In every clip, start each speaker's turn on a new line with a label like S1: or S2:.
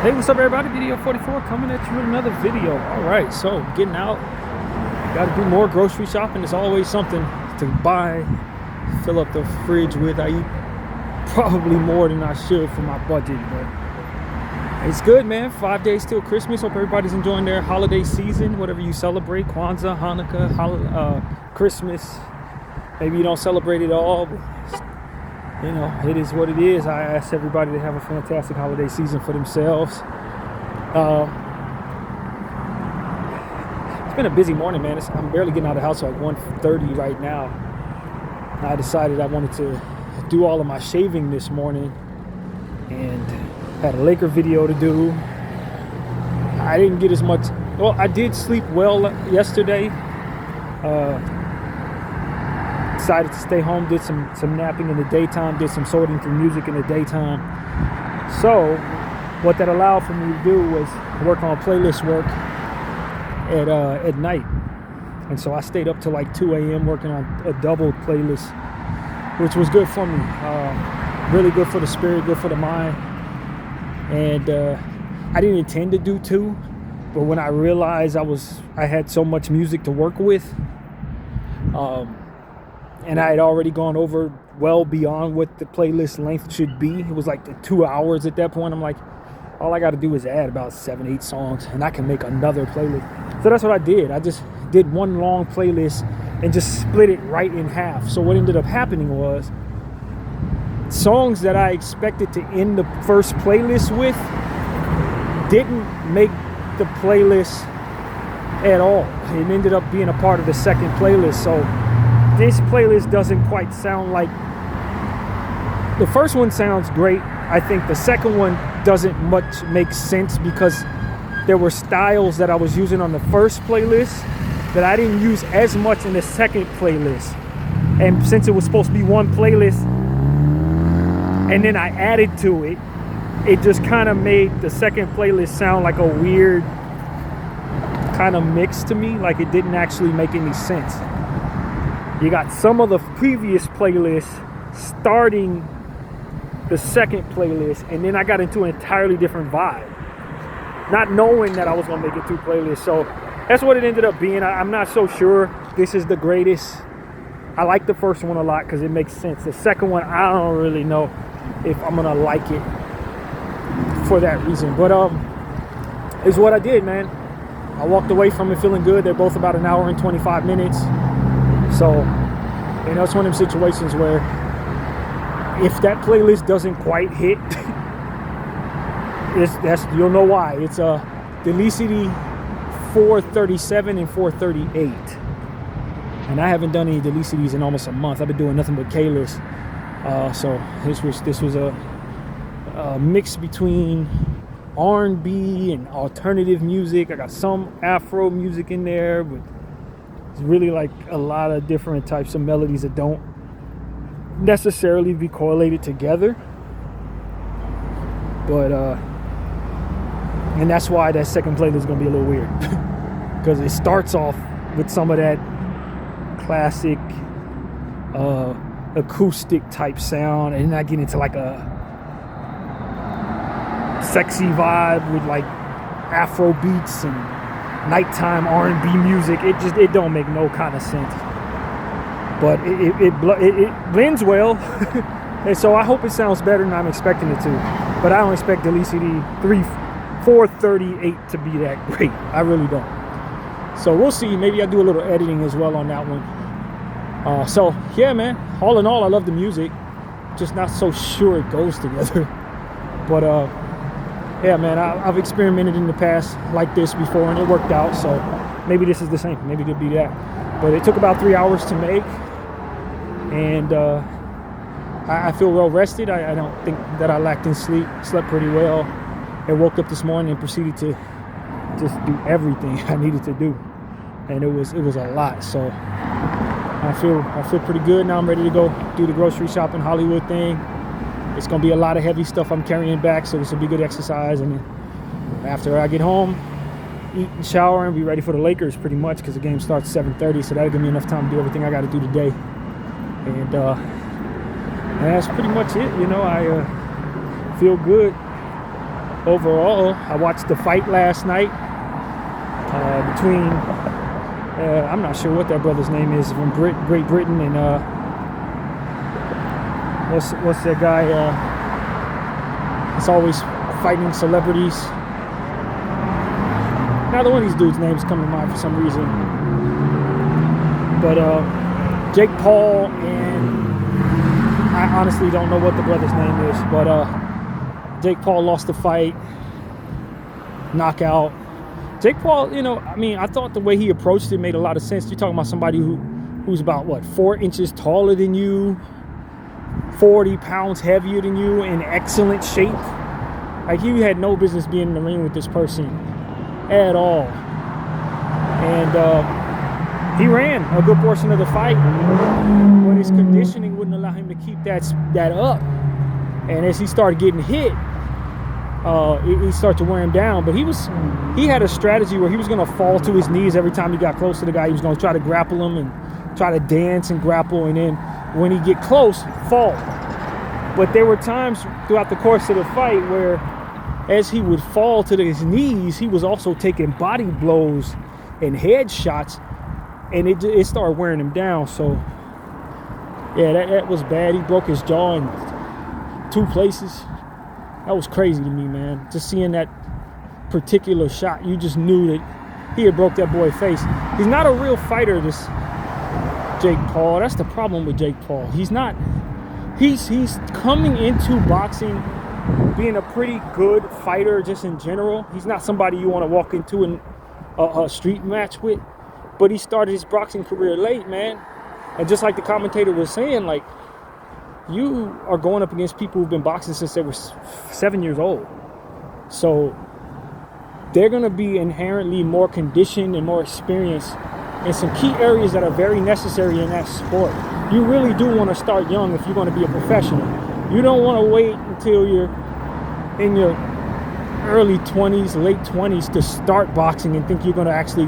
S1: Hey, what's up everybody? Bdf 44 coming at you with another video. Alright, so getting out. Gotta do more grocery shopping. It's always something to buy, fill up the fridge with. I eat probably more than I should for my budget, but it's good, man. 5 days till Christmas. Hope everybody's enjoying their holiday season, whatever you celebrate. Kwanzaa, Hanukkah, Christmas. Maybe you don't celebrate it all, but you know, it is what it is. I ask everybody to have a fantastic holiday season for themselves. It's been a busy morning, man. I'm barely getting out of the house at like 1:30 right now. I decided I wanted to do all of my shaving this morning and had a Laker video to do. I didn't get as much. Well, I did sleep well yesterday. Decided to stay home, did some napping in the daytime, did some sorting through music in the daytime. So what that allowed for me to do was work on playlist work at night. And so I stayed up till like 2 a.m. working on a double playlist, which was good for me. Really good for the spirit, good for the mind. And I didn't intend to do two, but when I realized I had so much music to work with, and I had already gone over well beyond what the playlist length should be. It was like the 2 hours at that point. I'm like, all I got to do is add about 7-8 songs and I can make another playlist. So that's what I did. I just did one long playlist and just split it right in half. So what ended up happening was songs that I expected to end the first playlist with didn't make the playlist at all. It ended up being a part of the second playlist. So this playlist doesn't quite sound like the first one. Sounds great. I think the second one doesn't much make sense because there were styles that I was using on the first playlist that I didn't use as much in the second playlist. And since it was supposed to be one playlist and then I added to it, it just kind of made the second playlist sound like a weird kind of mix to me. Like it didn't actually make any sense. You got some of the previous playlists starting the second playlist, and then I got into an entirely different vibe, not knowing that I was going to make it two playlists. So that's what it ended up being. I'm not so sure this is the greatest. I like the first one a lot because it makes sense. The second one, I don't really know if I'm going to like it for that reason. But it's what I did, man. I walked away from it feeling good. They're both about an hour and 25 minutes. So, you know, it's one of them situations where if that playlist doesn't quite hit, you'll know why. It's Delicity 437 and 438. And I haven't done any Delicities in almost a month. I've been doing nothing but K-list. So this was a mix between R&B and alternative music. I got some Afro music in there, but it's really like a lot of different types of melodies that don't necessarily be correlated together. But and that's why that second playlist is gonna be a little weird because it starts off with some of that classic acoustic type sound, and then I get into like a sexy vibe with like Afro beats and nighttime R&B music. It don't make no kind of sense, but it blends well. And so I hope it sounds better than I'm expecting it to, but I don't expect Delicity 438 to be that great. I really don't. So we'll see. Maybe I do a little editing as well on that one. So yeah, man, all in all, I love the music, just not so sure it goes together. But yeah, man, I've experimented in the past like this before, and it worked out. So maybe this is the same. Maybe it'll be that. But it took about 3 hours to make, and I feel well rested. I don't think that I lacked in sleep. Slept pretty well. I woke up this morning and proceeded to just do everything I needed to do, and it was a lot. So I feel pretty good now. I'm ready to go do the grocery shopping Hollywood thing. It's gonna be a lot of heavy stuff I'm carrying back, so this will be good exercise. And then after I get home, eat and shower and be ready for the Lakers pretty much, because the game starts 7:30, so that'll give me enough time to do everything I got to do today. And that's pretty much it. You know, I feel good. overall, I watched the fight last night between, I'm not sure what that brother's name is, from Great Britain, and what's that guy? It's always fighting celebrities. Neither one of these dudes' names come to mind for some reason. But Jake Paul, and I honestly don't know what the brother's name is, but Jake Paul lost the fight, knockout. Jake Paul, I thought the way he approached it made a lot of sense. You're talking about somebody who's about, 4 inches taller than you, 40 pounds heavier than you, in excellent shape. Like, you had no business being in the ring with this person at all. And he ran a good portion of the fight, but his conditioning wouldn't allow him to keep that up. And as he started getting hit, he started to wear him down. But he had a strategy where he was going to fall to his knees every time he got close to the guy. He was going to try to grapple him and try to dance and grapple, and then when he get close, fall. But there were times throughout the course of the fight where, as he would fall to his knees, he was also taking body blows and head shots, and it started wearing him down. So yeah, that was bad. He broke his jaw in 2 places. That was crazy to me, man. Just seeing that particular shot, you just knew that he had broke that boy's face. He's not a real fighter, this Jake Paul. That's the problem with Jake Paul. He's not. He's coming into boxing being a pretty good fighter just in general. He's not somebody you want to walk into a street match with. But he started his boxing career late, man. And just like the commentator was saying, like, you are going up against people who've been boxing since they were 7 years old. So they're going to be inherently more conditioned and more experienced in some key areas that are very necessary in that sport. You really do want to start young if you're going to be a professional. You don't want to wait until you're in your early 20s, late 20s to start boxing and think you're going to actually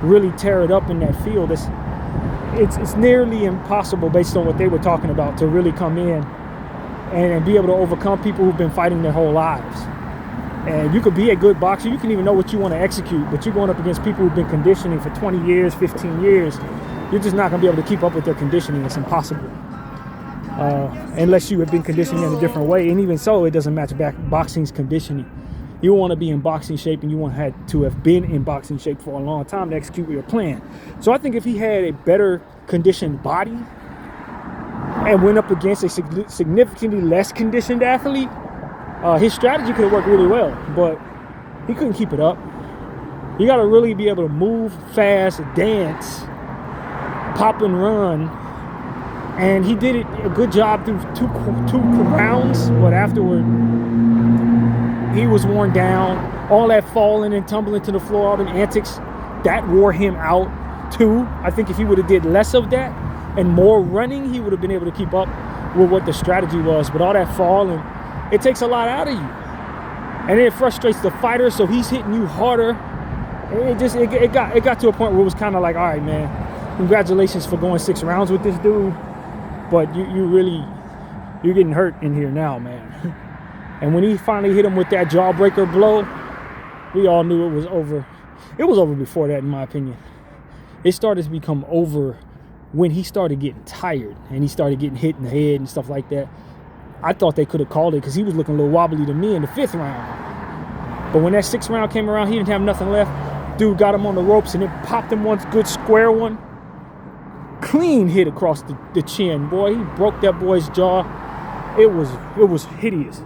S1: really tear it up in that field. It's nearly impossible, based on what they were talking about, to really come in and be able to overcome people who've been fighting their whole lives. And you could be a good boxer, you can even know what you want to execute, but you're going up against people who've been conditioning for 20 years, 15 years. You're just not going to be able to keep up with their conditioning. It's impossible. Unless you have been conditioning in a different way. And even so, it doesn't match back boxing's conditioning. You want to be in boxing shape, and you want to have been in boxing shape for a long time to execute your plan. So I think if he had a better conditioned body and went up against a significantly less conditioned athlete, his strategy could have worked really well, but he couldn't keep it up. You got to really be able to move fast, dance, pop and run. And he did it a good job through two rounds, but afterward, he was worn down. All that falling and tumbling to the floor, all them antics, that wore him out too. I think if he would have did less of that and more running, he would have been able to keep up with what the strategy was. But all that falling, it takes a lot out of you. And it frustrates the fighter, so he's hitting you harder. And it got to a point where it was kind of like, all right, man, congratulations for going 6 rounds with this dude. But you're getting hurt in here now, man. And when he finally hit him with that jawbreaker blow, we all knew it was over. It was over before that, in my opinion. It started to become over when he started getting tired and he started getting hit in the head and stuff like that. I thought they could have called it because he was looking a little wobbly to me in the 5th round. But when that 6th round came around, he didn't have nothing left. Dude got him on the ropes and then popped him one good square one. Clean hit across the chin, boy. He broke that boy's jaw. It was hideous.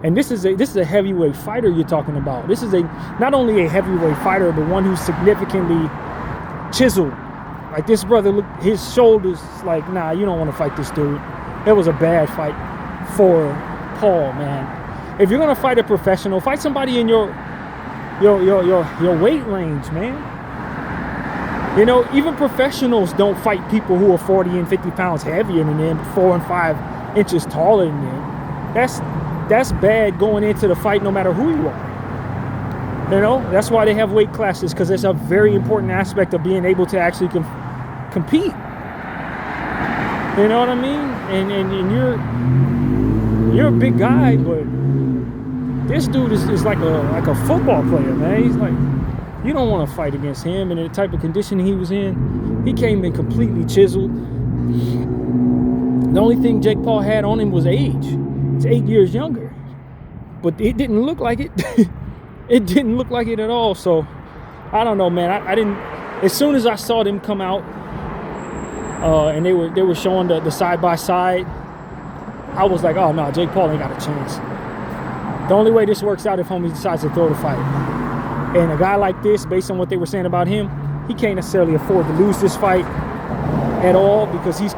S1: And this is a heavyweight fighter you're talking about. This is not only a heavyweight fighter, but one who's significantly chiseled. Like, this brother, look, his shoulders, like, nah, you don't want to fight this dude. It was a bad fight for Paul, man. If you're gonna fight a professional, fight somebody in your weight range, man. You know, even professionals don't fight people who are 40 and 50 pounds heavier than them, 4 and 5 inches taller than them. That's bad going into the fight, no matter who you are. You know, that's why they have weight classes, because it's a very important aspect of being able to actually compete. You know what I mean? And you're a big guy, but This dude is like a football player, man. He's like, you don't want to fight against him, and the type of condition he was in. He came in completely chiseled. The only thing Jake Paul had on him was age. He's 8 years younger, but it didn't look like it. It didn't look like it at all. So I don't know, man. I didn't. As soon as I saw them come out, and they were showing the side by side, I was like, oh no, Jake Paul ain't got a chance. The only way this works out if homie decides to throw the fight. And a guy like this, based on what they were saying about him, he can't necessarily afford to lose this fight at all, because his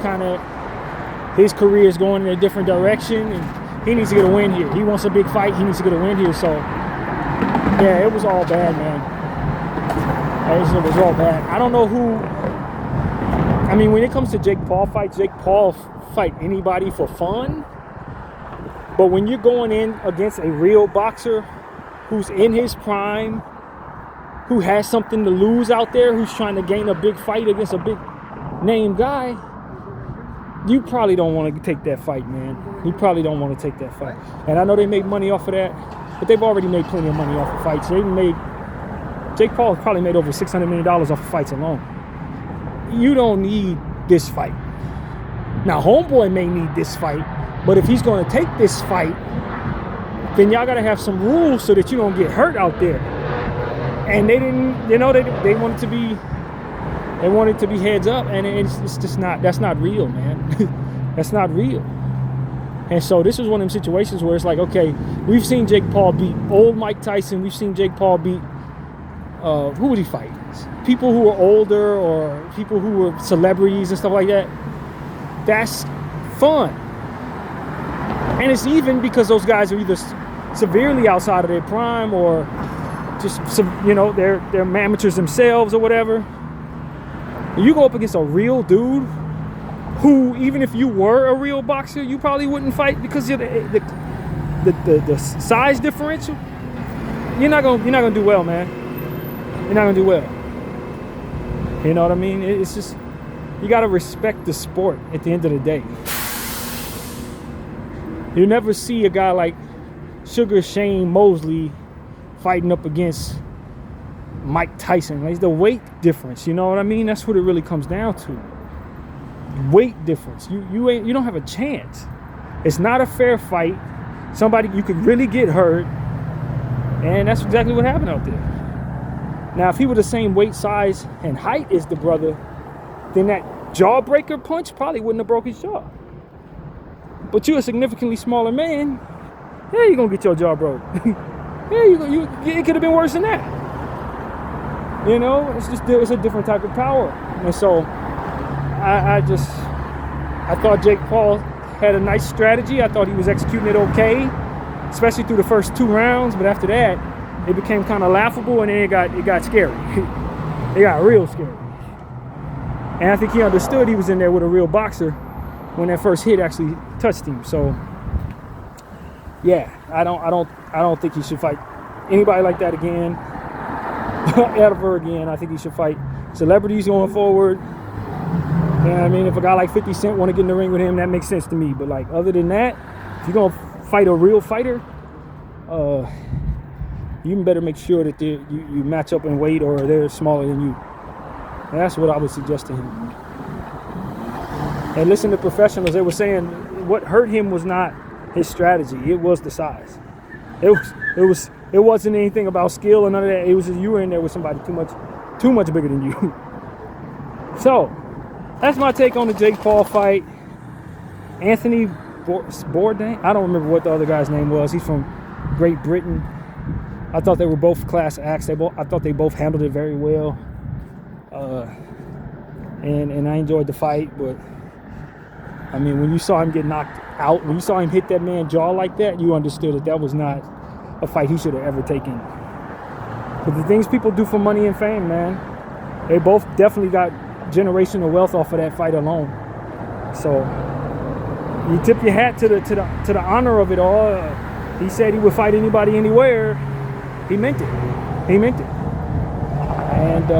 S1: career is going in a different direction, and he needs to get a win here. He wants a big fight. He needs to get a win here. So yeah, it was all bad, man. It was all bad. I don't know who. I mean, when it comes to Jake Paul fights, Jake Paul fight anybody for fun. But when you're going in against a real boxer who's in his prime, who has something to lose out there, who's trying to gain a big fight against a big name guy, you probably don't want to take that fight, man. You probably don't want to take that fight. And I know they made money off of that, but they've already made plenty of money off of fights. Jake Paul probably made over $600 million off of fights alone. You don't need this fight. Now, homeboy may need this fight, but if he's going to take this fight, then y'all got to have some rules so that you don't get hurt out there. And they didn't, they wanted to be heads up, and it's just not. That's not real, man. That's not real. And so this was one of them situations where it's like, okay, we've seen Jake Paul beat old Mike Tyson. We've seen Jake Paul beat who would he fight? People who were older, or people who were celebrities and stuff like that. That's fun. And it's even because those guys are either severely outside of their prime, or just they're amateurs themselves or whatever. You go up against a real dude who, even if you were a real boxer, you probably wouldn't fight because of the size differential. You're not gonna do well, man. You're not gonna do well. You know what I mean? It's just, you gotta respect the sport at the end of the day. You never see a guy like Sugar Shane Mosley fighting up against Mike Tyson. Like, the weight difference, you know what I mean? That's what it really comes down to. Weight difference. You don't have a chance. It's not a fair fight. You could really get hurt, and that's exactly what happened out there. Now, if he were the same weight, size, and height as the brother, then that jawbreaker punch probably wouldn't have broke his jaw. But you're a significantly smaller man. Yeah, you're gonna get your jaw broke. Yeah, it could have been worse than that. It's a different type of power. And so I thought Jake Paul had a nice strategy. I thought he was executing it okay, especially through the first 2 rounds. But after that, it became kind of laughable, and then it got scary. It got real scary. And I think he understood he was in there with a real boxer when that first hit actually touched him. So yeah, I don't think he should fight anybody like that again. Ever again. I think he should fight celebrities going forward. And I mean, if a guy like 50 Cent want to get in the ring with him, that makes sense to me. But like, other than that, if you're gonna fight a real fighter, you better make sure that you match up in weight, or they're smaller than you. And that's what I would suggest to him. And listen to professionals. They were saying what hurt him was not his strategy. It was the size. It wasn't anything about skill or none of that. It was just you were in there with somebody too much bigger than you. So that's my take on the Jake Paul fight. Anthony Bourdain, I don't remember what the other guy's name was. He's from Great Britain. I thought they were both class acts. I thought they both handled it very well. And I enjoyed the fight, but I mean, when you saw him get knocked out, when you saw him hit that man's jaw like that, you understood that was not a fight he should have ever taken. But the things people do for money and fame, man, they both definitely got generational wealth off of that fight alone. So you tip your hat to the honor of it all. He said he would fight anybody anywhere. He meant it. He meant it. And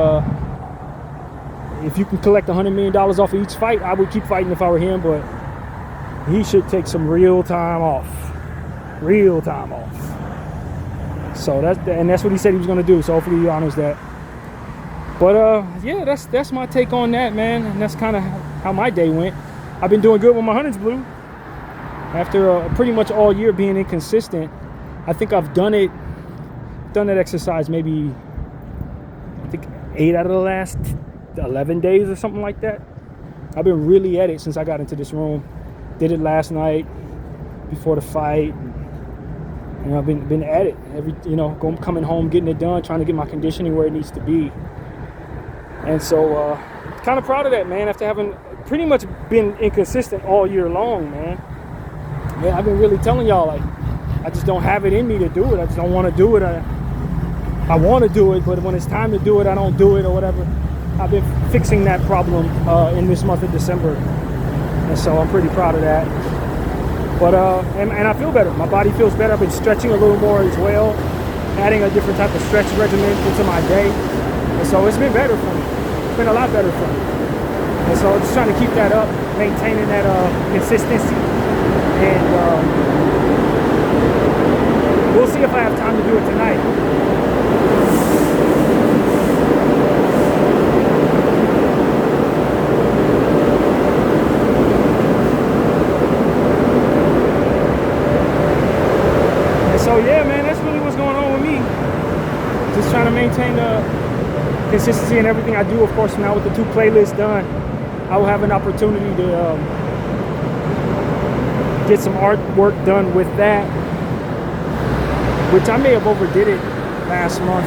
S1: if you can collect $100 million off of each fight, I would keep fighting if I were him, but he should take some real time off. Real time off. So that's what he said he was going to do. So hopefully he honors that. But yeah, that's my take on that, man. And that's kind of how my day went. I've been doing good with my Hunters Blue. After pretty much all year being inconsistent, I think I've done that exercise maybe, I think 8 out of the last 11 days or something like that. I've been really at it since I got into this room. Did it last night before the fight. And I've been at it. Coming home, getting it done, trying to get my conditioning where it needs to be. And so, kind of proud of that, man, after having pretty much been inconsistent all year long, man. Yeah, I've been really telling y'all, like, I just don't have it in me to do it. I just don't want to do it. I want to do it, but when it's time to do it, I don't do it or whatever. I've been fixing that problem in this month of December. And so I'm pretty proud of that. But, and I feel better. My body feels better. I've been stretching a little more as well, adding a different type of stretch regimen into my day. And so it's been better for me. It's been a lot better for me. And so I'm just trying to keep that up, maintaining that consistency. And we'll see if I have time to do it tonight. So yeah, man, that's really what's going on with me. Just trying to maintain the consistency in everything I do. Of course, now with the 2 playlists done, I will have an opportunity to get some artwork done with that, which I may have overdid it last month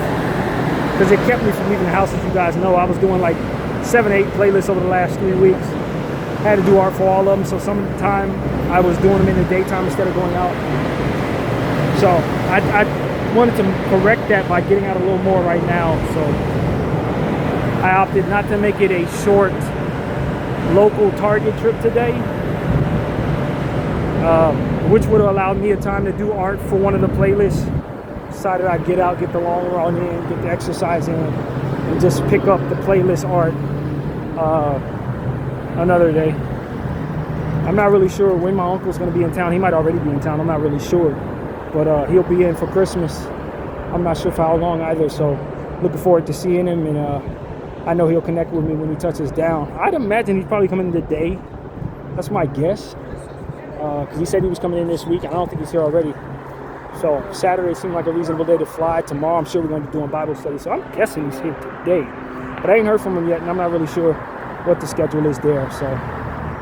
S1: because it kept me from leaving the house. As you guys know, I was doing like 7, 8 playlists over the last 3 weeks. I had to do art for all of them, so some of the time I was doing them in the daytime instead of going out. So I wanted to correct that by getting out a little more right now. So I opted not to make it a short local Target trip today, which would have allowed me a time to do art for one of the playlists. Decided I'd get out, get the long run in, get the exercise in, and just pick up the playlist art another day. I'm not really sure when my uncle's going to be in town. He might already be in town. I'm not really sure. But he'll be in for Christmas. I'm not sure for how long either, so looking forward to seeing him, and I know he'll connect with me when he touches down. I'd imagine he's probably coming in today. That's my guess, because he said he was coming in this week. I don't think he's here already. So Saturday seemed like a reasonable day to fly. Tomorrow I'm sure we're going to be doing Bible study, so I'm guessing he's here today. But I ain't heard from him yet, and I'm not really sure what the schedule is there. So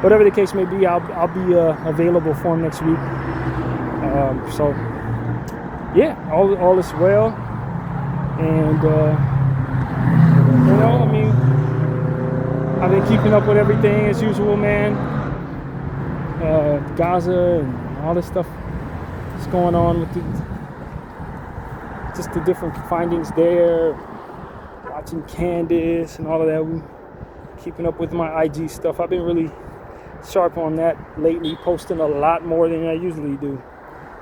S1: whatever the case may be, I'll be available for him next week. So yeah, all is well, and I mean, I've been keeping up with everything as usual, man. Gaza and all this stuff that's going on with just the different findings there. Watching Candace and all of that. Keeping up with my IG stuff. I've been really sharp on that lately, posting a lot more than I usually do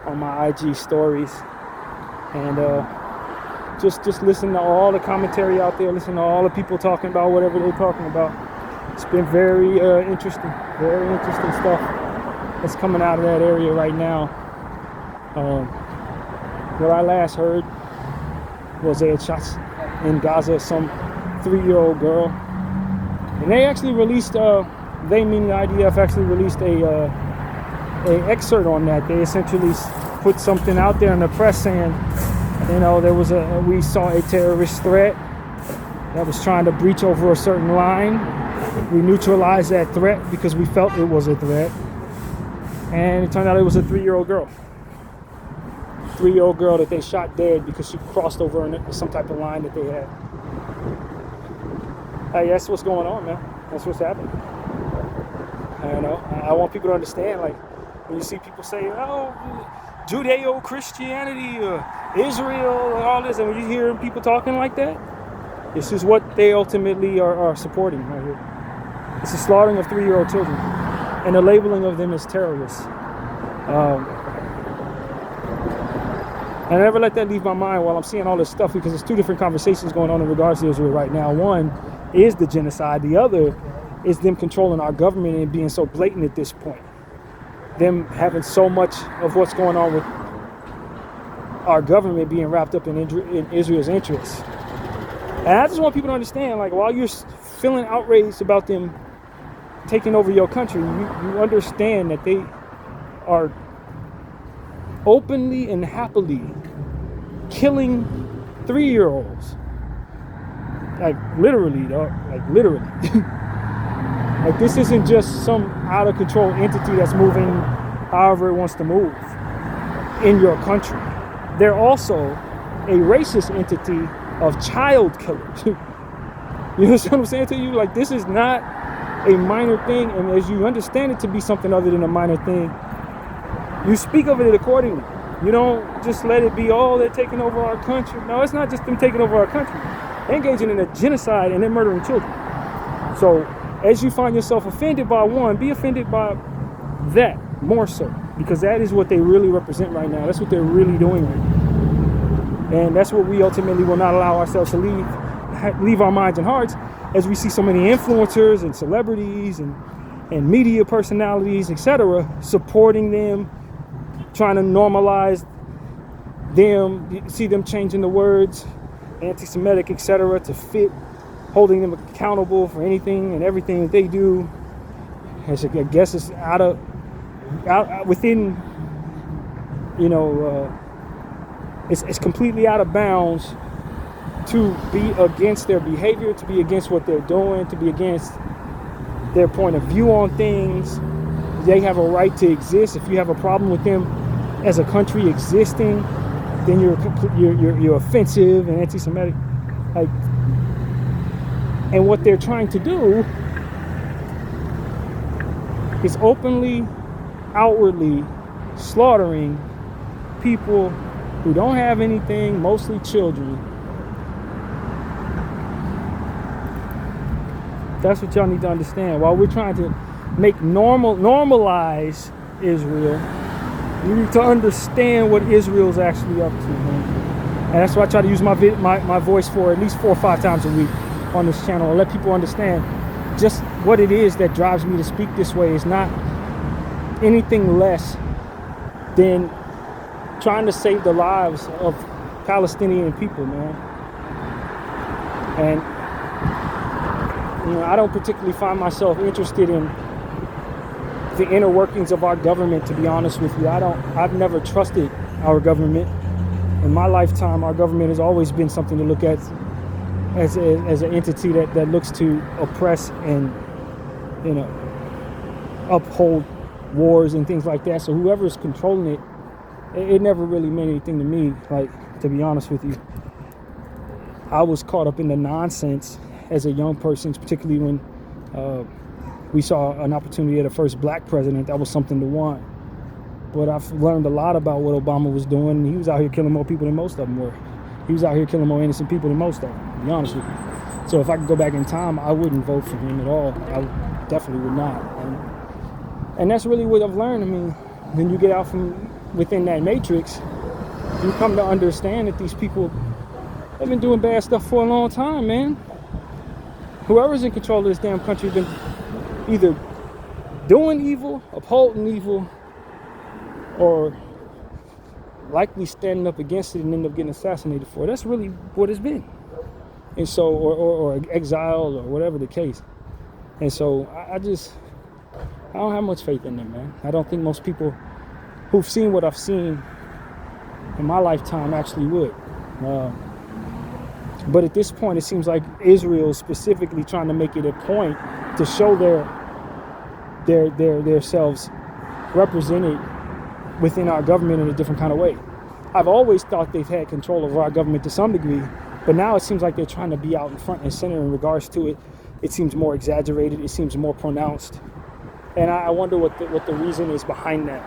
S1: on my IG stories. And just listen to all the commentary out there, listen to all the people talking about whatever they're talking about. It's been very interesting stuff that's coming out of that area right now. What I last heard was they had shots in Gaza some 3-year-old girl, and they actually released they meaning the IDF actually released a excerpt on that. They essentially put something out there in the press saying, we saw a terrorist threat that was trying to breach over a certain line. We neutralized that threat because we felt it was a threat. And it turned out it was a 3-year-old girl. 3-year-old girl that they shot dead because she crossed over some type of line that they had. Hey, that's what's going on, man. That's what's happening. I want people to understand, like, when you see people say, oh, Judeo-Christianity, Israel, and all this, and when you hear people talking like that, this is what they ultimately are supporting right here. It's the slaughtering of 3-year-old children and the labeling of them as terrorists. I never let that leave my mind while I'm seeing all this stuff, because there's 2 different conversations going on in regards to Israel right now. One is the genocide. The other is them controlling our government and being so blatant at this point. Them having so much of what's going on with our government being wrapped up in Israel's interests. And I just want people to understand, like, while you're feeling outraged about them taking over your country, you understand that they are openly and happily killing 3-year-olds. Like, literally, dog. Like, literally. Like, this isn't just some out of control entity that's moving however it wants to move in your country. They're also a racist entity of child killers. You understand what I'm saying to you? Like, this is not a minor thing, and as you understand it to be something other than a minor thing, you speak of it accordingly. You don't just let it be, oh, they're taking over our country. No, it's not just them taking over our country. They're engaging in a genocide and they're murdering children. So as you find yourself offended by one, be offended by that more so, because that is what they really represent right now. That's what they're really doing right now. And that's what we ultimately will not allow ourselves to leave our minds and hearts, as we see so many influencers and celebrities and media personalities, etc., supporting them, trying to normalize them. You see them changing the words anti-Semitic, etc., to fit, holding them accountable for anything and everything that they do. As I guess it's within, you know, it's completely out of bounds to be against their behavior, to be against what they're doing, to be against their point of view on things. They have a right to exist. If you have a problem with them as a country existing, then you're offensive and anti-Semitic. Like, and what they're trying to do is openly, outwardly slaughtering people who don't have anything, mostly children. That's what y'all need to understand. While we're trying to normalize Israel, you need to understand what Israel's actually up to, man. And that's why I try to use my voice for at least 4 or 5 times a week on this channel, and let people understand just what it is that drives me to speak this way. Is not anything less than trying to save the lives of Palestinian people, man. And you know, I don't particularly find myself interested in the inner workings of our government, to be honest with you. I've never trusted our government. In my lifetime, our government has always been something to look at as an entity that looks to oppress and, you know, uphold wars and things like that. So whoever's controlling it never really meant anything to me. Like, to be honest with you, I was caught up in the nonsense as a young person, particularly when we saw an opportunity at a first black president. That was something to want. But I've learned a lot about what Obama was doing. He was out here killing more people than most of them were. He was out here killing more innocent people than most of them, to be honest with you. So if I could go back in time, I wouldn't vote for him at all. I definitely would not. And that's really what I've learned. I mean, when you get out from within that matrix, you come to understand that these people have been doing bad stuff for a long time, man. Whoever's in control of this damn country has been either doing evil, upholding evil, or likely standing up against it and end up getting assassinated for it. That's really what it's been. And so, or exiled, or whatever the case. And so I don't have much faith in them, man. I don't think most people who've seen what I've seen in my lifetime actually would. But at this point, it seems like Israel is specifically trying to make it a point to show their selves represented within our government in a different kind of way. I've always thought they've had control over our government to some degree, but now it seems like they're trying to be out in front and center in regards to it. It seems more exaggerated. It seems more pronounced. And I wonder what the reason is behind that.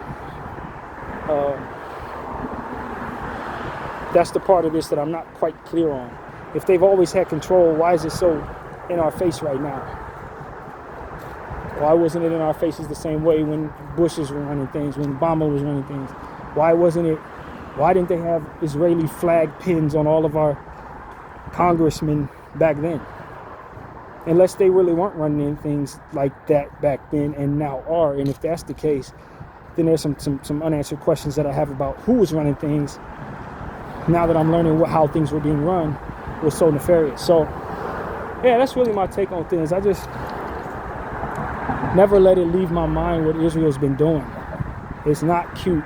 S1: That's the part of this that I'm not quite clear on. If they've always had control, why is it so in our face right now? Why wasn't it in our faces the same way when Bush was running things, when Obama was running things? Why didn't they have Israeli flag pins on all of our congressmen back then? Unless they really weren't running things like that back then and now are. And if that's the case, then there's some unanswered questions that I have about who was running things now that I'm learning how things were being run, was so nefarious. So yeah, that's really my take on things. I just never let it leave my mind what Israel's been doing. It's not cute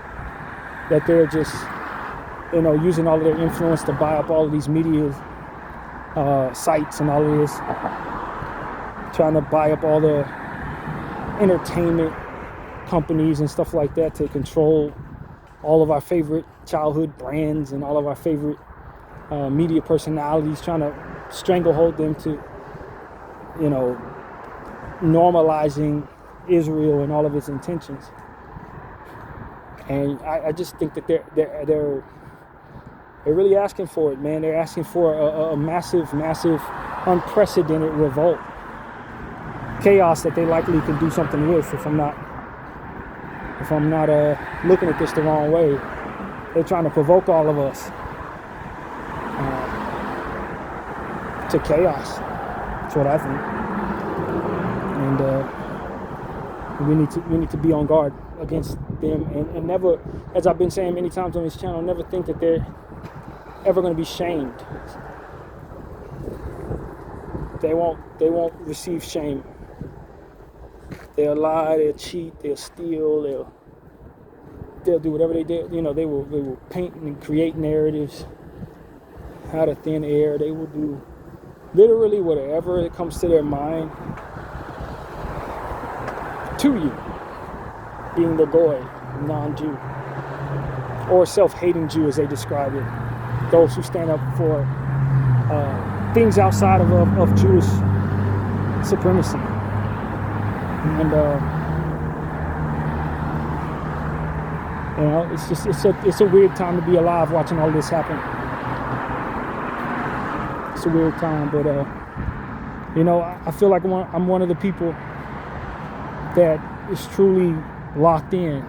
S1: that they're just, using all of their influence to buy up all of these media sites and all of this, trying to buy up all the entertainment companies and stuff like that to control all of our favorite childhood brands and all of our favorite media personalities, trying to stranglehold them to, normalizing Israel and all of its intentions. And I just think that they're really asking for it, man. They're asking for a massive, unprecedented revolt, chaos that they likely can do something with. If I'm not looking at this the wrong way, they're trying to provoke all of us to chaos. That's what I think. And we need to be on guard against them, and never, as I've been saying many times on this channel, never think that they're ever going to be shamed. They won't receive shame. They'll lie, they'll cheat, they'll steal, they'll do whatever they do. They will paint and create narratives out of thin air. They will do literally whatever it comes to their mind to you, being the goy, non-Jew, or self-hating Jew as they describe it. Those who stand up for things outside of Jewish supremacy. And it's a weird time to be alive watching all this happen. It's a weird time, but I feel like I'm one of the people that is truly locked in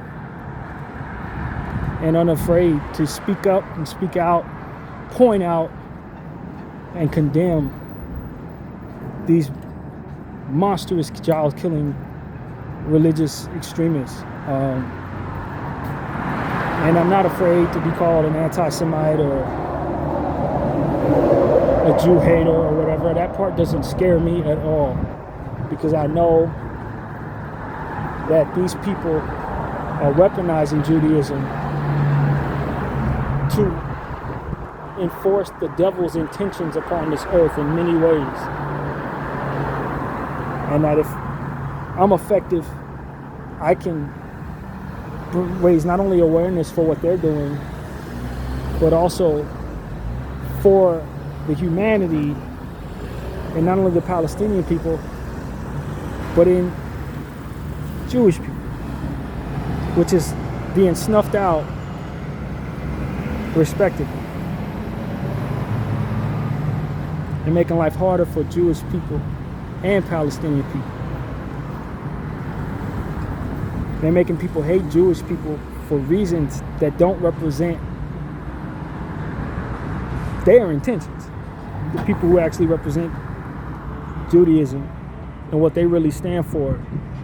S1: and unafraid to speak up and speak out, point out and condemn these monstrous child-killing religious extremists. And I'm not afraid to be called an anti-Semite or a Jew hater or whatever. That part doesn't scare me at all, because I know that these people are weaponizing Judaism to enforce the devil's intentions upon this earth in many ways. And that if I'm effective, I can raise not only awareness for what they're doing, but also for the humanity, and not only the Palestinian people, but in Jewish people, which is being snuffed out respectively, and making life harder for Jewish people and Palestinian people. They're making people hate Jewish people for reasons that don't represent their intentions. The people who actually represent Judaism and what they really stand for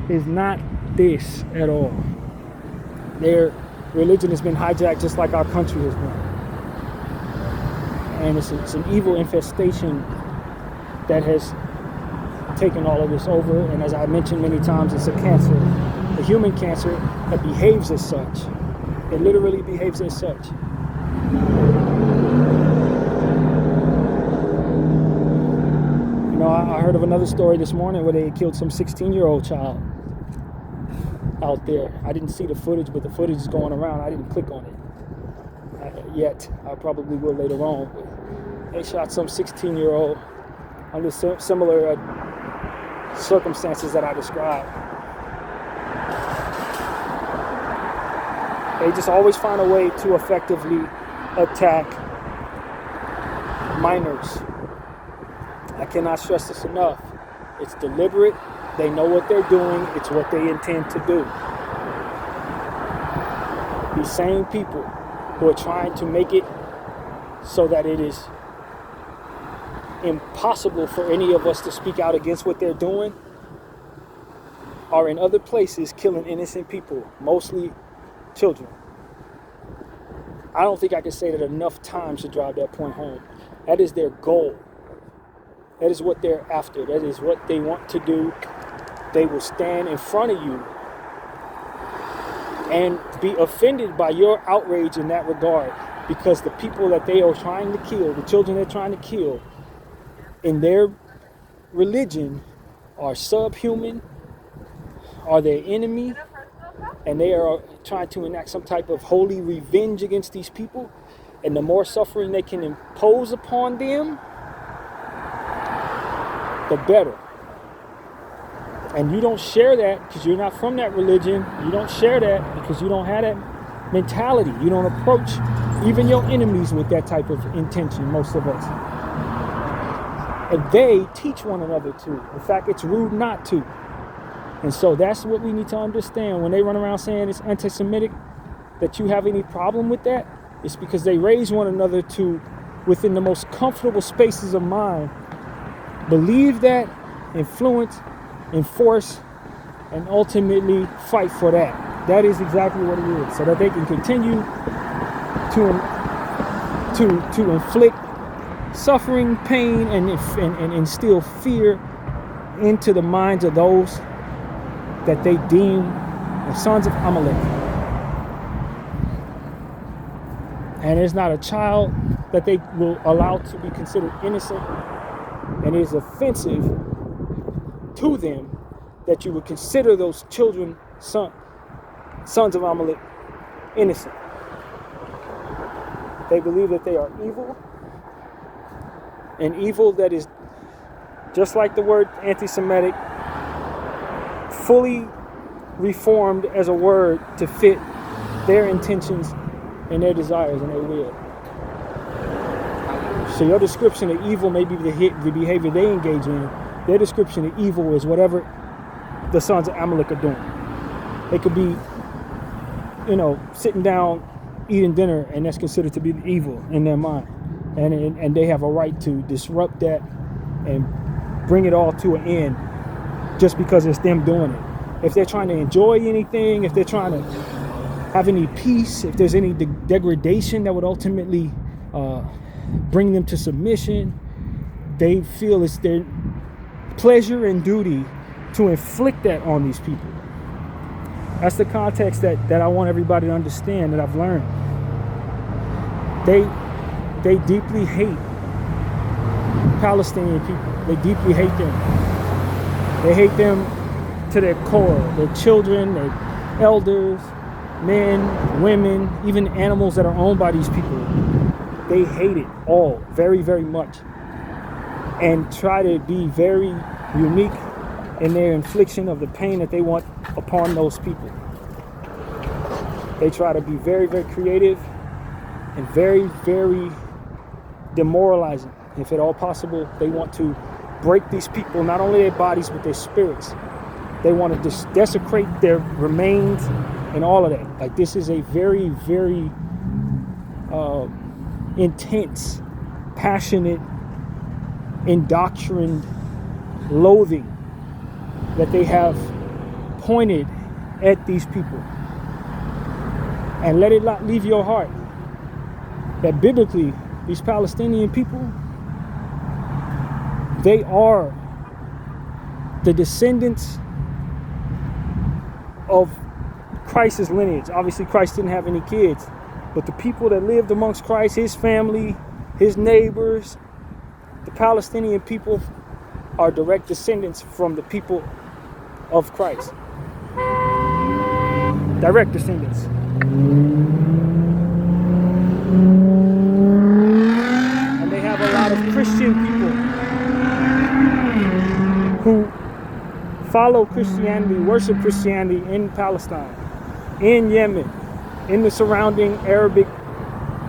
S1: is not this at all. Their religion has been hijacked just like our country has been. And it's an evil infestation that has taken all of this over. And as I mentioned many times, it's a cancer, a human cancer that behaves as such. It literally behaves as such. I heard of another story this morning where they had killed some 16-year-old child out there. I didn't see the footage, but the footage is going around. I didn't click on it yet. I probably will later on. But they shot some 16-year-old under similar circumstances that I described. They just always find a way to effectively attack minors. I cannot stress this enough. It's deliberate. They know what they're doing. It's what they intend to do. These same people who are trying to make it so that it is impossible for any of us to speak out against what they're doing are in other places killing innocent people, mostly children. I don't think I can say that enough times to drive that point home. That is their goal. That is what they're after. That is what they want to do. They will stand in front of you and be offended by your outrage in that regard, because the people that they are trying to kill, the children they're trying to kill, in their religion are subhuman, are their enemy, and they are trying to enact some type of holy revenge against these people. And the more suffering they can impose upon them, the better. And you don't share that because you're not from that religion. You don't share that because you don't have that mentality. You don't approach even your enemies with that type of intention, most of us. And they teach one another to. In fact, it's rude not to. And so that's what we need to understand. When they run around saying it's anti-Semitic, that you have any problem with that, it's because they raise one another to, within the most comfortable spaces of mind, believe that, influence, enforce, and ultimately fight for that. That is exactly what it is, so that they can continue to inflict suffering, pain, and instill fear into the minds of those that they deem the sons of Amalek. And there's not a child that they will allow to be considered innocent, and it is offensive to them that you would consider those children, sons of Amalek, innocent. They believe that they are evil, and evil that is, just like the word anti-Semitic, fully reformed as a word to fit their intentions and their desires and their will. So your description of evil may be the behavior they engage in. Their description of evil is whatever the sons of Amalek are doing. They could be, sitting down, eating dinner, and that's considered to be evil in their mind. And they have a right to disrupt that and bring it all to an end just because it's them doing it. If they're trying to enjoy anything, if they're trying to have any peace, if there's any degradation that would ultimately bring them to submission, they feel it's their pleasure and duty to inflict that on these people. That's the context that I want everybody to understand, that I've learned. They deeply hate Palestinian people. They deeply hate them. They hate them to their core. Their children, their elders, men, women, even animals that are owned by these people. They hate it all very, very much, and try to be very unique in their infliction of the pain that they want upon those people. They try to be very, very creative and very, very demoralizing. If at all possible, they want to break these people, not only their bodies, but their spirits. They want to desecrate their remains and all of that. Like, this is a very, very intense, passionate, indoctrined loathing that they have pointed at these people. And let it not leave your heart that biblically, these Palestinian people, they are the descendants of Christ's lineage. Obviously, Christ didn't have any kids, but the people that lived amongst Christ, his family, his neighbors, the Palestinian people are direct descendants from the people of Christ. Direct descendants. And they have a lot of Christian people who follow Christianity, worship Christianity in Palestine, in Yemen, in the surrounding Arabic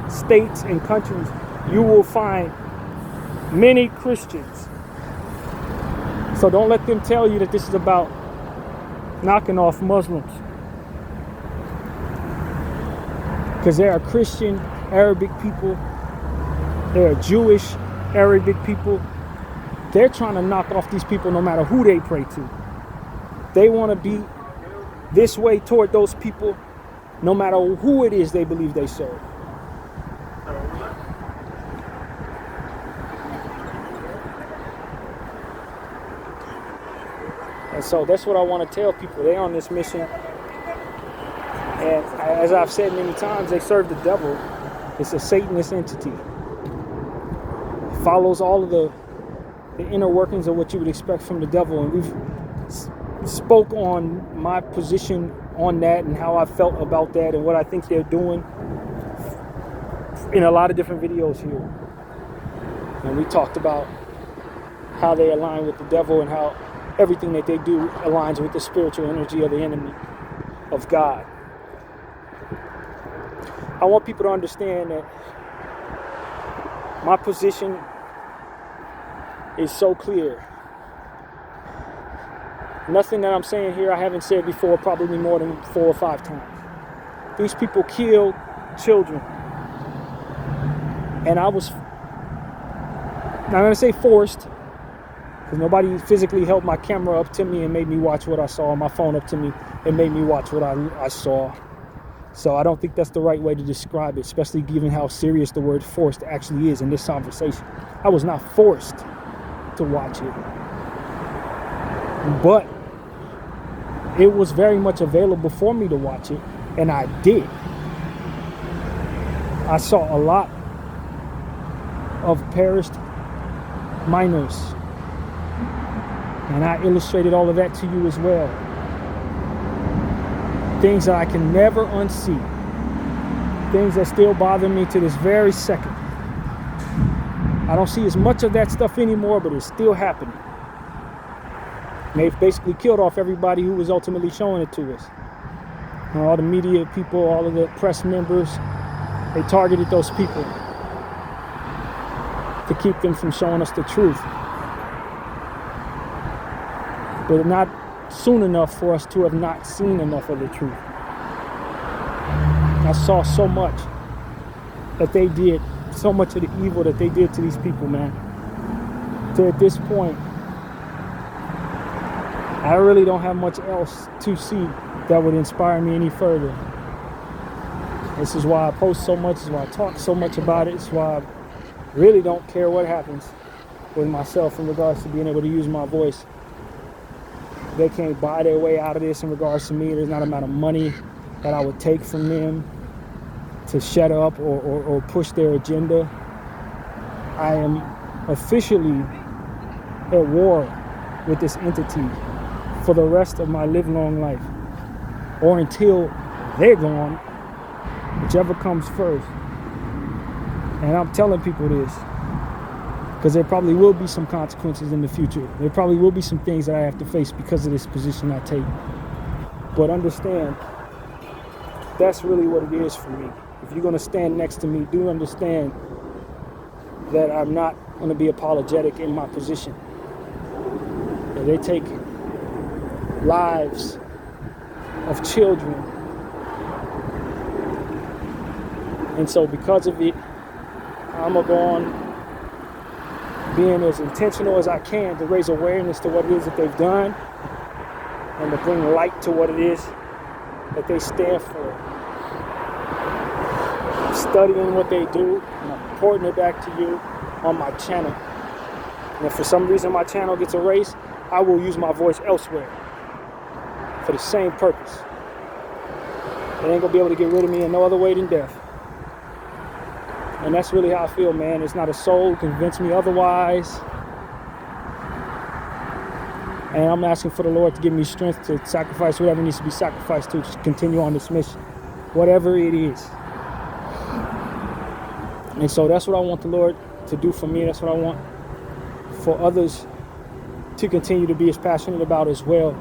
S1: states and countries. You will find many Christians. So don't let them tell you that this is about knocking off Muslims. Because there are Christian Arabic people, there are Jewish Arabic people. They're trying to knock off these people no matter who they pray to. They want to be this way toward those people no matter who it is they believe they serve. And so that's what I want to tell people. They're on this mission. And as I've said many times, they serve the devil. It's a Satanist entity. It follows all of the inner workings of what you would expect from the devil. And we've spoke on my position on that and how I felt about that and what I think they're doing in a lot of different videos here. And we talked about how they align with the devil and how everything that they do aligns with the spiritual energy of the enemy of God. I want people to understand that my position is so clear. Nothing that I'm saying here I haven't said before, probably more than 4 or 5 times. These people kill children. And I was, I'm going to say forced, because nobody physically held my camera up to me and made me watch what I saw, my phone up to me and made me watch what I saw. So I don't think that's the right way to describe it, especially given how serious the word forced actually is in this conversation. I was not forced to watch it, but it was very much available for me to watch it, and I did. I saw a lot of perished minors, and I illustrated all of that to you as well. Things that I can never unsee. Things that still bother me to this very second. I don't see as much of that stuff anymore, but it's still happening. And they've basically killed off everybody who was ultimately showing it to us. And all the media people, all of the press members, they targeted those people to keep them from showing us the truth. But not soon enough for us to have not seen enough of the truth. I saw so much that they did, so much of the evil that they did to these people, man. So at this point, I really don't have much else to see that would inspire me any further. This is why I post so much, this is why I talk so much about it, it's why I really don't care what happens with myself in regards to being able to use my voice. They can't buy their way out of this in regards to me. There's not a amount of money that I would take from them to shut up or push their agenda. I am officially at war with this entity for the rest of my live long life, or until they're gone, whichever comes first. And I'm telling people this because there probably will be some consequences in the future. There probably will be some things that I have to face because of this position I take. But understand, that's really what it is for me. If you're going to stand next to me, do understand that I'm not going to be apologetic in my position. They take lives of children. And so because of it, I'm going to go on being as intentional as I can to raise awareness to what it is that they've done and to bring light to what it is that they stand for. I'm studying what they do and I'm reporting it back to you on my channel. And if for some reason my channel gets erased, I will use my voice elsewhere for the same purpose. They ain't gonna be able to get rid of me in no other way than death. And that's really how I feel, man. It's not a soul who convinced me otherwise. And I'm asking for the Lord to give me strength to sacrifice whatever needs to be sacrificed to continue on this mission, whatever it is. And so that's what I want the Lord to do for me. That's what I want for others to continue to be as passionate about as well.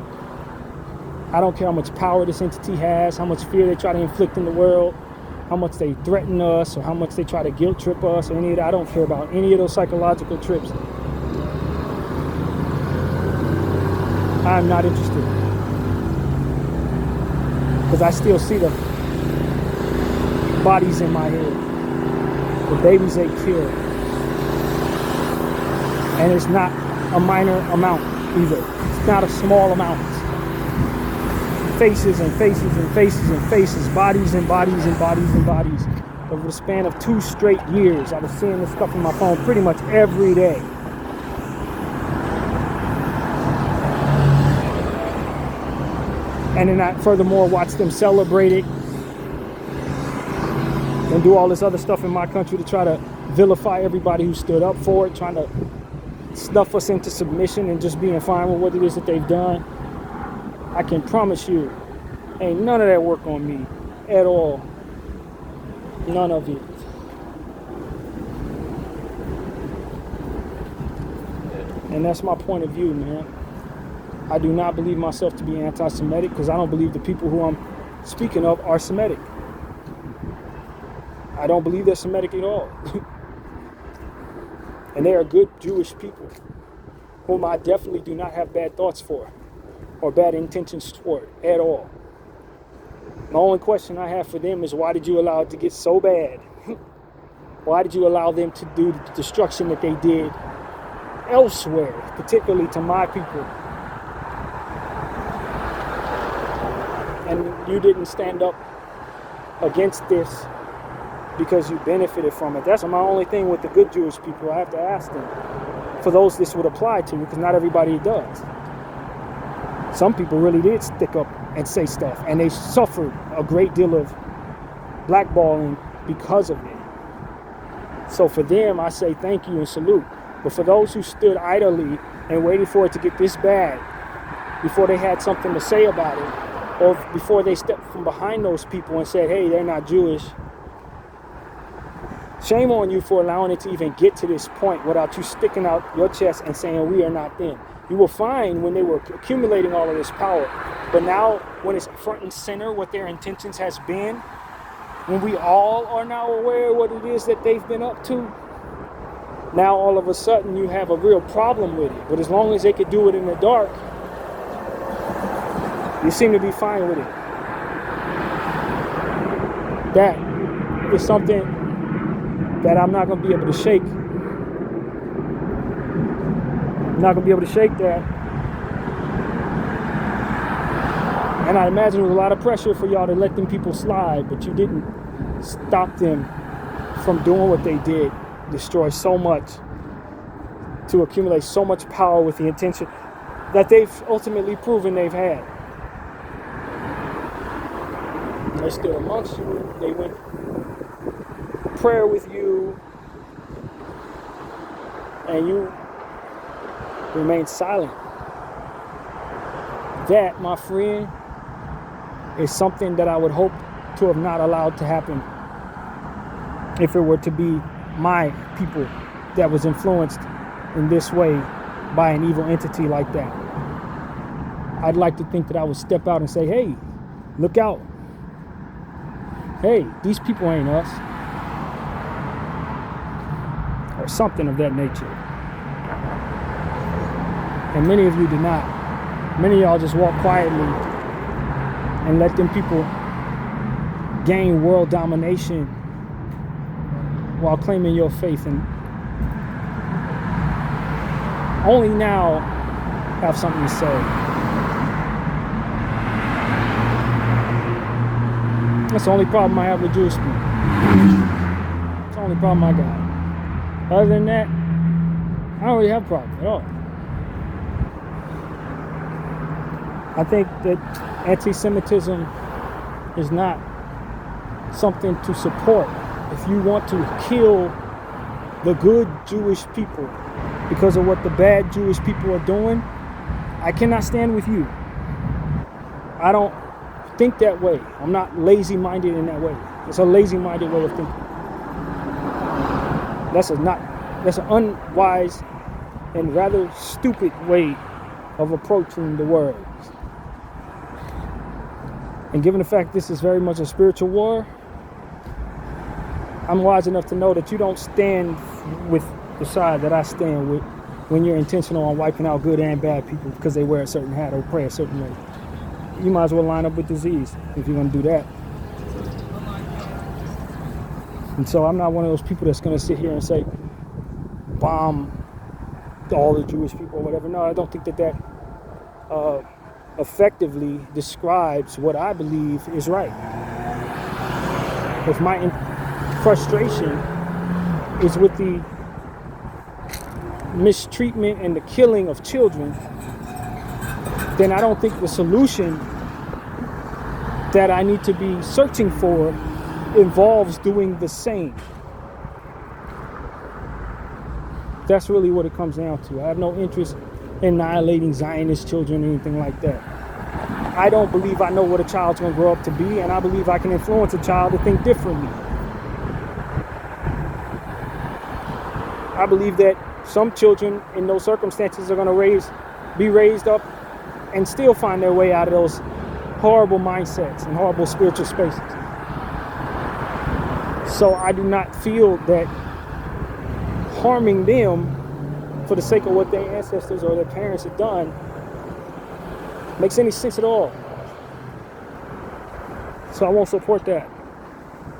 S1: I don't care how much power this entity has, how much fear they try to inflict in the world, how much they threaten us, or how much they try to guilt trip us, or any of that. I don't care about any of those psychological trips. I'm not interested. Because I still see the bodies in my head, the babies they kill. And it's not a minor amount either. It's not a small amount. Faces and faces and faces and faces, bodies and bodies and bodies and bodies. Over the span of 2 straight years, I was seeing this stuff on my phone pretty much every day. And then I furthermore watch them celebrate it and do all this other stuff in my country to try to vilify everybody who stood up for it, trying to stuff us into submission and just being fine with what it is that they've done. I can promise you, ain't none of that work on me at all. None of it. And that's my point of view, man. I do not believe myself to be anti-Semitic because I don't believe the people who I'm speaking of are Semitic. I don't believe they're Semitic at all. And they are good Jewish people whom I definitely do not have bad thoughts for or bad intentions toward at all. The only question I have for them is, why did you allow it to get so bad? Why did you allow them to do the destruction that they did elsewhere, particularly to my people? And you didn't stand up against this because you benefited from it. That's my only thing with the good Jewish people. I have to ask them, for those this would apply to, because not everybody does. Some people really did stick up and say stuff, and they suffered a great deal of blackballing because of it. So for them, I say thank you and salute. But for those who stood idly and waited for it to get this bad before they had something to say about it, or before they stepped from behind those people and said, hey, they're not Jewish, shame on you for allowing it to even get to this point without you sticking out your chest and saying, we are not them. You were fine when they were accumulating all of this power. But now, when it's front and center what their intentions has been, when we all are now aware of what it is that they've been up to, now all of a sudden you have a real problem with it. But as long as they could do it in the dark, you seem to be fine with it. That is something that I'm not going to be able to shake. I'm not going to be able to shake that. And I imagine it was a lot of pressure for y'all to let them people slide, but you didn't stop them from doing what they did. Destroy so much, to accumulate so much power with the intention that they've ultimately proven they've had. They stood amongst you. They went prayer with you, and you remained silent. That, my friend, is something that I would hope to have not allowed to happen if it were to be my people that was influenced in this way by an evil entity like that. I'd like to think that I would step out and say, hey, look out. Hey, these people ain't us. Or something of that nature. And many of you did not. Many of y'all just walk quietly and let them people gain world domination while claiming your faith, and only now have something to say. That's the only problem I have with Jewish people. It's the only problem I got. Other than that, I don't really have a problem at all. I think that anti-Semitism is not something to support. If you want to kill the good Jewish people because of what the bad Jewish people are doing, I cannot stand with you. I don't think that way. I'm not lazy-minded in that way. It's a lazy-minded way of thinking. That's an unwise and rather stupid way of approaching the world. And given the fact this is very much a spiritual war, I'm wise enough to know that you don't stand with the side that I stand with when you're intentional on wiping out good and bad people because they wear a certain hat or pray a certain way. You might as well line up with disease if you're going to do that. And so I'm not one of those people that's going to sit here and say, bomb all the Jewish people or whatever. No, I don't think that effectively describes what I believe is right. If my frustration is with the mistreatment and the killing of children, then I don't think the solution that I need to be searching for involves doing the same. That's really what it comes down to. I have no interest in annihilating Zionist children or anything like that. I don't believe I know what a child's going to grow up to be, and I believe I can influence a child to think differently. I believe that some children in those circumstances are going to be raised up and still find their way out of those horrible mindsets and horrible spiritual spaces. So I do not feel that harming them for the sake of what their ancestors or their parents have done makes any sense at all. So I won't support that.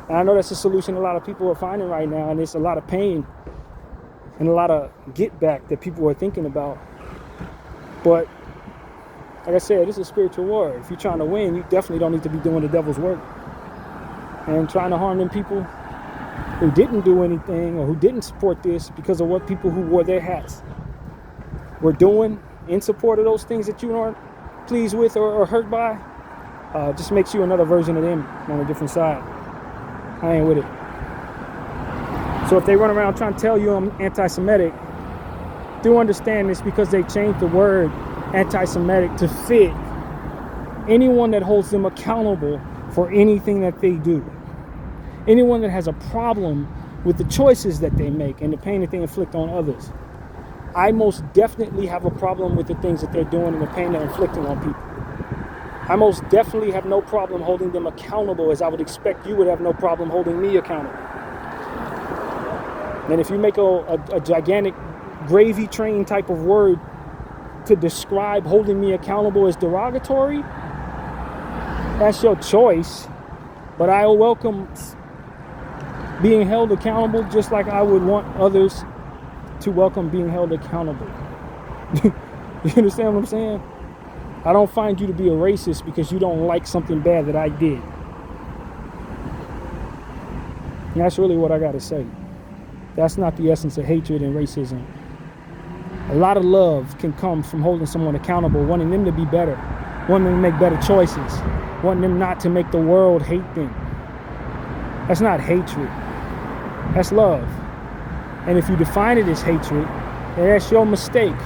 S1: And I know that's a solution a lot of people are finding right now, and it's a lot of pain and a lot of get back that people are thinking about. But like I said, this is a spiritual war. If you're trying to win, you definitely don't need to be doing the devil's work and trying to harm them people who didn't do anything or who didn't support this because of what people who wore their hats were doing in support of those things that you aren't pleased with or hurt by. Just makes you another version of them on a different side. I ain't with it. So if they run around trying to tell you I'm anti-Semitic, do understand this because they changed the word anti-Semitic to fit anyone that holds them accountable for anything that they do. Anyone that has a problem with the choices that they make and the pain that they inflict on others. I most definitely have a problem with the things that they're doing and the pain they're inflicting on people. I most definitely have no problem holding them accountable, as I would expect you would have no problem holding me accountable. And if you make a gigantic gravy train type of word to describe holding me accountable as derogatory, that's your choice. But I welcome being held accountable just like I would want others to welcome being held accountable. You understand what I'm saying? I don't find you to be a racist because you don't like something bad that I did. And that's really what I got to say. That's not the essence of hatred and racism. A lot of love can come from holding someone accountable, wanting them to be better, wanting them to make better choices, wanting them not to make the world hate them. That's not hatred. That's love. And if you define it as hatred, then that's your mistake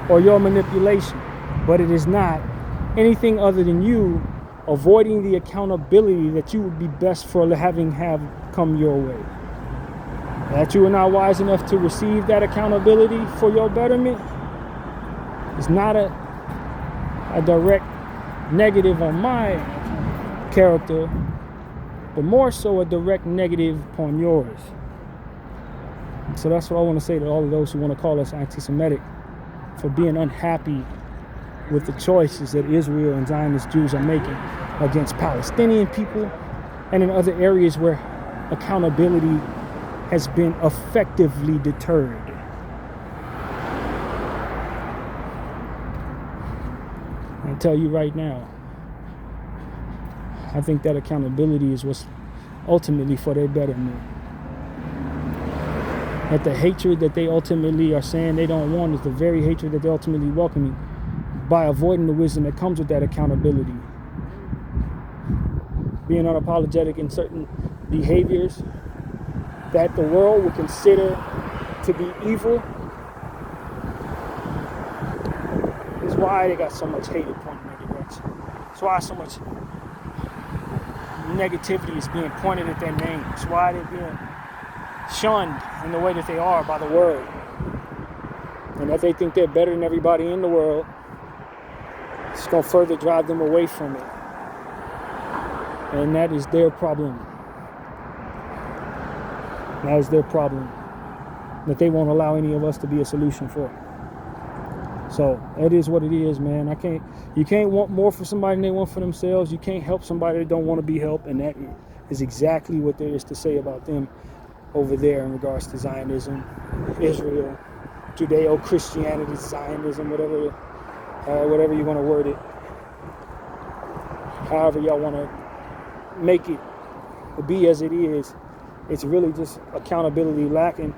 S1: or your manipulation. But it is not anything other than you avoiding the accountability that you would be best for having have come your way. That you are not wise enough to receive that accountability for your betterment is not a direct negative on my character, but more so a direct negative upon yours. So that's what I want to say to all of those who want to call us anti-Semitic for being unhappy with the choices that Israel and Zionist Jews are making against Palestinian people and in other areas where accountability has been effectively deterred. I tell you right now, I think that accountability is what's ultimately for their betterment. That the hatred that they ultimately are saying they don't want is the very hatred that they're ultimately welcoming by avoiding the wisdom that comes with that accountability. Being unapologetic in certain behaviors that the world would consider to be evil is why they got so much hate pointed in their direction. It's why so much negativity is being pointed at their name. It's why they're being shunned in the way that they are by the world. And that they think they're better than everybody in the world, it's going to further drive them away from it. And that is their problem. That is their problem. That they won't allow any of us to be a solution for. So it is what it is, man. You can't want more for somebody than they want for themselves. You can't help somebody that don't want to be helped. And that is exactly what there is to say about them over there in regards to Zionism, Israel, Judeo-Christianity, Zionism, whatever you want to word it. However y'all want to make it be as it is. It's really just accountability lacking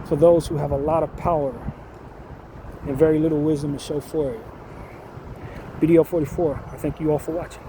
S1: for those who have a lot of power and very little wisdom to show for it. Bdf 44, I thank you all for watching.